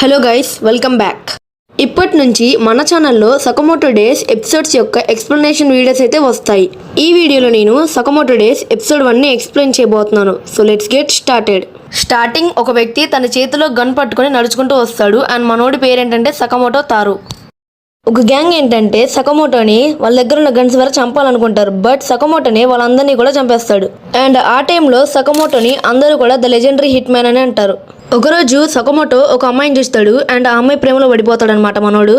Hello guys, welcome back. ఇప్పటి నుంచి మన ఛానల్లో సకమోటో డేస్ ఎపిసోడ్స్ యొక్క ఎక్స్ప్లెనేషన్ వీడియోస్ అయితే వస్తాయి. ఈ వీడియోలో నేను సకమోటో డేస్ ఎపిసోడ్ 1ని ఎక్స్ప్లెయిన్ చేయబోతున్నాను. So let's get started. Starting ఒక వ్యక్తి తన చేతిలో గన్ పట్టుకొని నడుచుకుంటూ వస్తాడు. అండ్ మనోడి పేరేంటంటే సకమోటో తారు. ఒక గ్యాంగ్ ఏంటంటే సకమోటోని వాళ్ళ దగ్గర ఉన్న గన్స్ వల్ల చంపాలనుకుంటారు. బట్ సకమోటోని వాళ్ళందరినీ కూడా చంపేస్తాడు. అండ్ ఆ టైంలో సకమోటోని అందరూ కూడా ద లెజెండరీ హిట్ మ్యాన్ అని అంటారు. ఒకరోజు సకమోటో ఒక అమ్మాయిని చూస్తాడు. అండ్ ఆ అమ్మాయి ప్రేమలో పడిపోతాడు అనమాట మనోడు.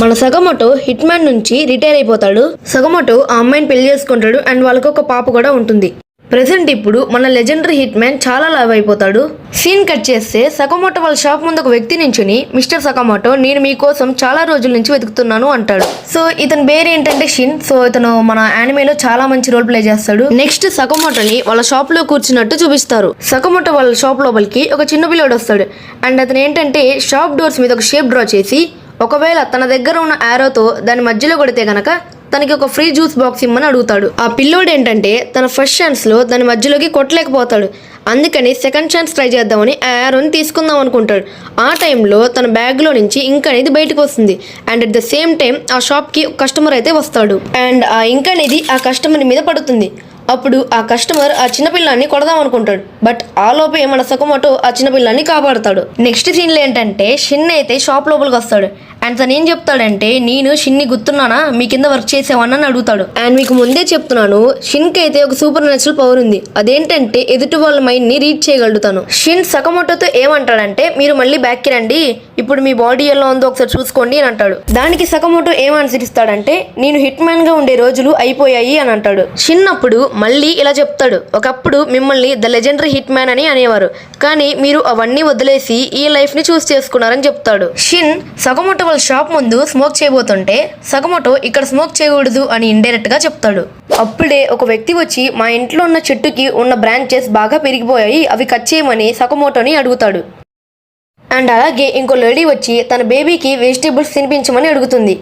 మన సకమోటో హిట్ మ్యాన్ నుంచి రిటైర్ అయిపోతాడు. సకమోటో ఆ అమ్మాయిని పెళ్లి చేసుకుంటాడు. అండ్ వాళ్ళకి ఒక పాప కూడా ఉంటుంది. ప్రెసెంట్ ఇప్పుడు మన లెజెండరీ హిట్ మ్యాన్ చాలా లావ్ అయిపోతాడు. సీన్ కట్ చేస్తే సకమోటో వాళ్ళ షాప్ ముందు ఒక వ్యక్తి నించుని, మిస్టర్ సకమోటో, నేను మీకోసం చాలా రోజుల నుంచి వెతుకుతున్నాను అంటాడు. సో ఇతని పేరు ఏంటంటే షిన్. సో ఇతను మన యానిమేలో చాలా మంచి రోల్ ప్లే చేస్తాడు. నెక్స్ట్ సకమోటోని వాళ్ళ షాప్ లో కూర్చున్నట్టు చూపిస్తారు. సకమోటో వాళ్ళ షాప్ లోపలికి ఒక చిన్న పిల్లోడు వస్తాడు. అండ్ అతను ఏంటంటే షాప్ డోర్స్ మీద ఒక షేప్ డ్రా చేసి, ఒకవేళ తన దగ్గర ఉన్న ఆరోతో దాని మధ్యలో కొడితే గనక తనకి ఒక ఫ్రీ జ్యూస్ బాక్స్ ఇమ్మని అడుగుతాడు. ఆ పిల్లోడు ఏంటంటే తన ఫస్ట్ ఛాన్స్ లో దాని మధ్యలోకి కొట్టలేకపోతాడు. అందుకని సెకండ్ ఛాన్స్ ట్రై చేద్దామని ఆ ఆరోని తీసుకుందాం అనుకుంటాడు. ఆ టైంలో తన బ్యాగ్లో నుంచి ఇంక్ అనేది బయటకు వస్తుంది. And at the same time ఆ షాప్కి కస్టమర్ అయితే వస్తాడు. అండ్ ఆ ఇంక్ అనేది ఆ కస్టమర్ మీద పడుతుంది. అప్పుడు ఆ కస్టమర్ ఆ చిన్నపిల్లాన్ని కొడదాం అనుకుంటాడు. బట్ ఆ లోపే మన సకమోటో ఆ చిన్నపిల్లాన్ని కాపాడుతాడు. నెక్స్ట్ సీన్లో ఏంటంటే షిన్ అయితే షాప్ లోపలికి వస్తాడు. అండ్ తను ఏం చెప్తాడంటే, నేను షిన్ని గుర్తున్నానా, మీ కింద వర్క్ చేసేవాడిని అడుగుతాడు. అండ్ మీకు ముందే చెప్తున్నాను, షిన్కి అయితే ఒక సూపర్ న్యాచురల్ పవర్ ఉంది. అదేంటంటే ఎదుటి వాళ్ళ మైండ్ ని రీడ్ చేయగలుగుతాను. షిన్ సకమోటోతో ఏమంటాడంటే, మీరు మళ్ళీ బ్యాక్కి రండి, ఇప్పుడు మీ బాడీ ఎలా ఉందో ఒకసారి చూసుకోండి అని అంటాడు. దానికి సకమోటో ఏం ఆన్సర్ ఇస్తాడంటే, నేను హిట్ మ్యాన్ గా ఉండే రోజులు అయిపోయాయి అని అంటాడు. షిన్ అప్పుడు మళ్ళీ ఇలా చెప్తాడు, ఒకప్పుడు మిమ్మల్ని ద లెజెండరీ హిట్ మ్యాన్ అని అనేవారు, కానీ మీరు అవన్నీ వదిలేసి ఈ లైఫ్ ని చూస్ చేసుకున్నారని చెప్తాడు. షిన్ సకమోటో షాప్ ముందు స్మోక్ చేయబోతుంటే సకమోటో ఇక్కడ స్మోక్ చేయకూడదు అని ఇండైరెక్ట్ గా చెప్తాడు. అప్పుడే ఒక వ్యక్తి వచ్చి, మా ఇంట్లో ఉన్న చెట్టుకి ఉన్న బ్రాంచెస్ బాగా పెరిగిపోయాయి, అవి కట్ చేయమని సకమోటోని అడుగుతాడు. అండ్ అలాగే ఇంకో లేడీ వచ్చి తన బేబీకి వెజిటేబుల్స్ తినిపించమని అడుగుతుంది.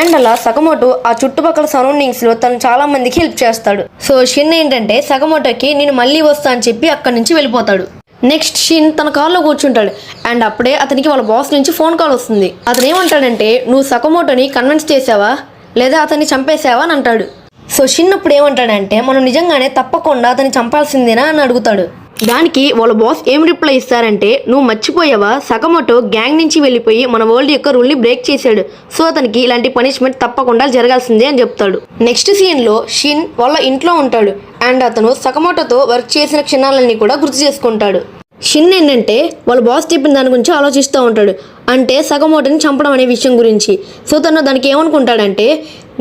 అండ్ అలా సకమోటో ఆ చుట్టుపక్కల సరౌండింగ్స్ లో తను చాలా మందికి హెల్ప్ చేస్తాడు. సో షిన్ ఏంటంటే సకమోటోకి నేను మళ్ళీ వస్తా అని చెప్పి అక్కడి నుంచి వెళ్ళిపోతాడు. నెక్స్ట్ షిన్ తన కార్లో కూర్చుంటాడు. అండ్ అప్పుడే అతనికి వాళ్ళ బాస్ నుంచి ఫోన్ కాల్ వస్తుంది. అతను ఏమంటాడంటే, నువ్వు సకమోటోని కన్విన్స్ చేసావా లేదా అతన్ని చంపేసావా అని అంటాడు. సో షిన్ ఇప్పుడు ఏమంటాడంటే, మనం నిజంగానే తప్పకుండా అతన్ని చంపాల్సిందేనా అని అడుగుతాడు. దానికి వాళ్ళ బాస్ ఏం రిప్లై ఇస్తారంటే, నువ్వు మర్చిపోయావా, సకమోటో గ్యాంగ్ నుంచి వెళ్ళిపోయి మన వరల్డ్ యొక్క రూల్ని బ్రేక్ చేశాడు, సో అతనికి ఇలాంటి పనిష్మెంట్ తప్పకుండా జరగాల్సిందే అని చెప్తాడు. నెక్స్ట్ సీన్లో షిన్ వాళ్ళ ఇంట్లో ఉంటాడు. అండ్ అతను సకమోటోతో వర్క్ చేసిన క్షణాలన్నీ కూడా గుర్తు చేసుకుంటాడు. షిన్ ఏంటంటే వాళ్ళ బాస్ చెప్పిన దాని గురించి ఆలోచిస్తూ ఉంటాడు. అంటే సకమోటోని చంపడం అనే విషయం గురించి. సో తను దానికి ఏమనుకుంటాడంటే,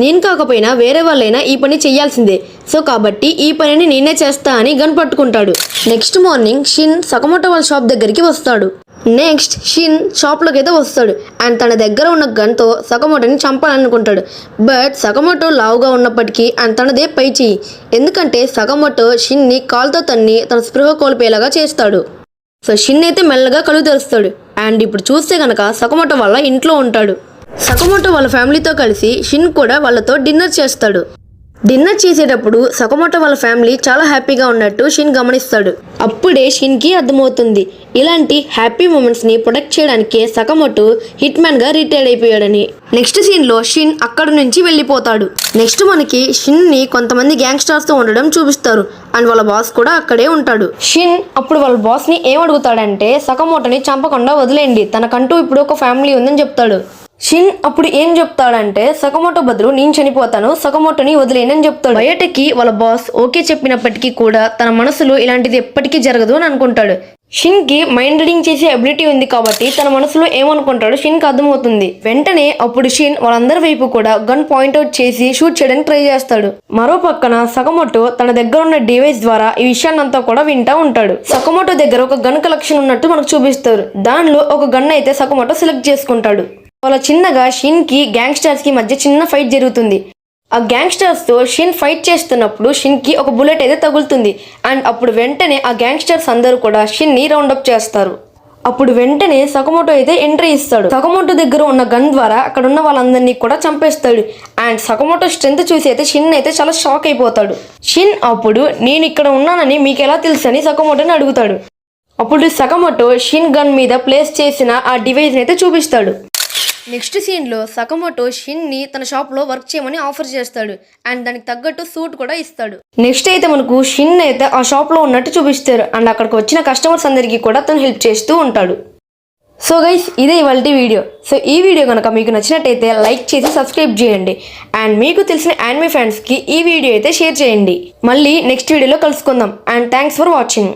నేను కాకపోయినా వేరే వాళ్ళైనా ఈ పని చేయాల్సిందే, సో కాబట్టి ఈ పనిని నేనే చేస్తా అని గన్ పట్టుకుంటాడు. నెక్స్ట్ మార్నింగ్ షిన్ సకమోటో వాళ్ళ షాప్ దగ్గరికి వస్తాడు. నెక్స్ట్ షిన్ షాప్లోకి అయితే వస్తాడు. అండ్ తన దగ్గర ఉన్న గన్తో సకమోటోని చంపాలనుకుంటాడు. బట్ సకమోటో లావుగా ఉన్నప్పటికీ అండ్ తనదే పై చెయ్యి. ఎందుకంటే సకమోటో షిన్ని కాల్తో తన్ని తన స్పృహ కోల్పోయేలాగా చేస్తాడు. సో షిన్ అయితే మెల్లగా కళ్ళు తెరుస్తాడు. అండ్ ఇప్పుడు చూస్తే కనుక సకమోటో వాళ్ళ ఇంట్లో ఉంటాడు. సకమోటో వాళ్ళ ఫ్యామిలీతో కలిసి షిన్ కూడా వాళ్ళతో డిన్నర్ చేస్తాడు. డిన్నర్ చేసేటప్పుడు సకమోటో వాళ్ళ ఫ్యామిలీ చాలా హ్యాపీగా ఉన్నట్టు షిన్ గమనిస్తాడు. అప్పుడే షిన్కి అర్థమవుతుంది, ఇలాంటి హ్యాపీ మూమెంట్స్ ని ప్రొటెక్ట్ చేయడానికే సకమోటో హిట్ మ్యాన్ గా రిటైర్ అయిపోయాడని. నెక్స్ట్ సీన్ లో షిన్ అక్కడ నుంచి వెళ్ళిపోతాడు. నెక్స్ట్ మనకి షిన్ ని కొంతమంది గ్యాంగ్స్టర్స్ తో ఉండడం చూపిస్తారు. అండ్ వాళ్ళ బాస్ కూడా అక్కడే ఉంటాడు. షిన్ అప్పుడు వాళ్ళ బాస్ ని ఏమడుగుతాడంటే, సకమోటోని చంపకుండా వదిలేండి, తనకంటూ ఇప్పుడు ఒక ఫ్యామిలీ ఉందని చెప్తాడు. షిన్ అప్పుడు ఏం చెప్తాడంటే, సకమోటో బదులు నేను చనిపోతాను, సకమోటోని వదిలేనని చెప్తాడు. బయటకి వాళ్ళ బాస్ ఓకే చెప్పినప్పటికీ కూడా తన మనసులో ఇలాంటిది ఎప్పటికీ జరగదు అని అనుకుంటాడు. షిన్ కి మైండ్ రీడింగ్ చేసే అబిలిటీ ఉంది కాబట్టి తన మనసులో ఏమనుకుంటాడో షిన్ కి అర్థమవుతుంది. వెంటనే అప్పుడు షిన్ వాళ్ళందరి వైపు కూడా గన్ పాయింట్అవుట్ చేసి షూట్ చేయడానికి ట్రై చేస్తాడు. మరో పక్కన సకమోటో తన దగ్గర ఉన్న డివైస్ ద్వారా ఈ విషయాన్నంతా కూడా వింటా ఉంటాడు. సకమోటో దగ్గర ఒక గన్ కలెక్షన్ ఉన్నట్టు మనకు చూపిస్తారు. దానిలో ఒక గన్ అయితే సకమోటో సెలెక్ట్ చేసుకుంటాడు. వాళ్ళ చిన్నగా షిన్ కి గ్యాంగ్స్టర్స్ కి మధ్య చిన్న ఫైట్ జరుగుతుంది. ఆ గ్యాంగ్స్టర్స్ తో షిన్ ఫైట్ చేస్తున్నప్పుడు షిన్ కి ఒక బుల్లెట్ అయితే తగులుతుంది. అండ్ అప్పుడు వెంటనే ఆ గ్యాంగ్స్టర్స్ అందరూ కూడా షిన్ ని రౌండప్ చేస్తారు. అప్పుడు వెంటనే సకమోటో అయితే ఎంట్రీ ఇస్తాడు. సకమోటో దగ్గర ఉన్న గన్ ద్వారా అక్కడ ఉన్న వాళ్ళందరినీ కూడా చంపేస్తాడు. అండ్ సకమోటో స్ట్రెంత్ చూసి అయితే షిన్ అయితే చాలా షాక్ అయిపోతాడు. షిన్ అప్పుడు నేను ఇక్కడ ఉన్నానని మీకు ఎలా తెలుసు అని సకమోటోని అడుగుతాడు. అప్పుడు సకమోటో షిన్ గన్ మీద ప్లేస్ చేసిన ఆ డివైస్ని అయితే చూపిస్తాడు. నెక్స్ట్ సీన్లో సకమోటో షిన్ని తన షాప్లో వర్క్ చేయమని ఆఫర్ చేస్తాడు అండ్ దానికి తగ్గట్టు సూట్ కూడా ఇస్తాడు. నెక్స్ట్ అయితే మనకు షిన్ అయితే ఆ షాప్లో ఉన్నట్టు చూపిస్తారు అండ్ అక్కడికి వచ్చిన కస్టమర్స్ అందరికీ కూడా తను హెల్ప్ చేస్తూ ఉంటాడు. సో గైస్, ఇదే ఇవాల్టి వీడియో. సో ఈ వీడియో కనుక మీకు నచ్చినట్టయితే లైక్ చేసి సబ్స్క్రైబ్ చేయండి అండ్ మీకు తెలిసిన యానిమే ఫ్యాన్స్కి ఈ వీడియో అయితే షేర్ చేయండి. మళ్ళీ నెక్స్ట్ వీడియోలో కలుసుకుందాం అండ్ థ్యాంక్స్ ఫర్ వాచింగ్.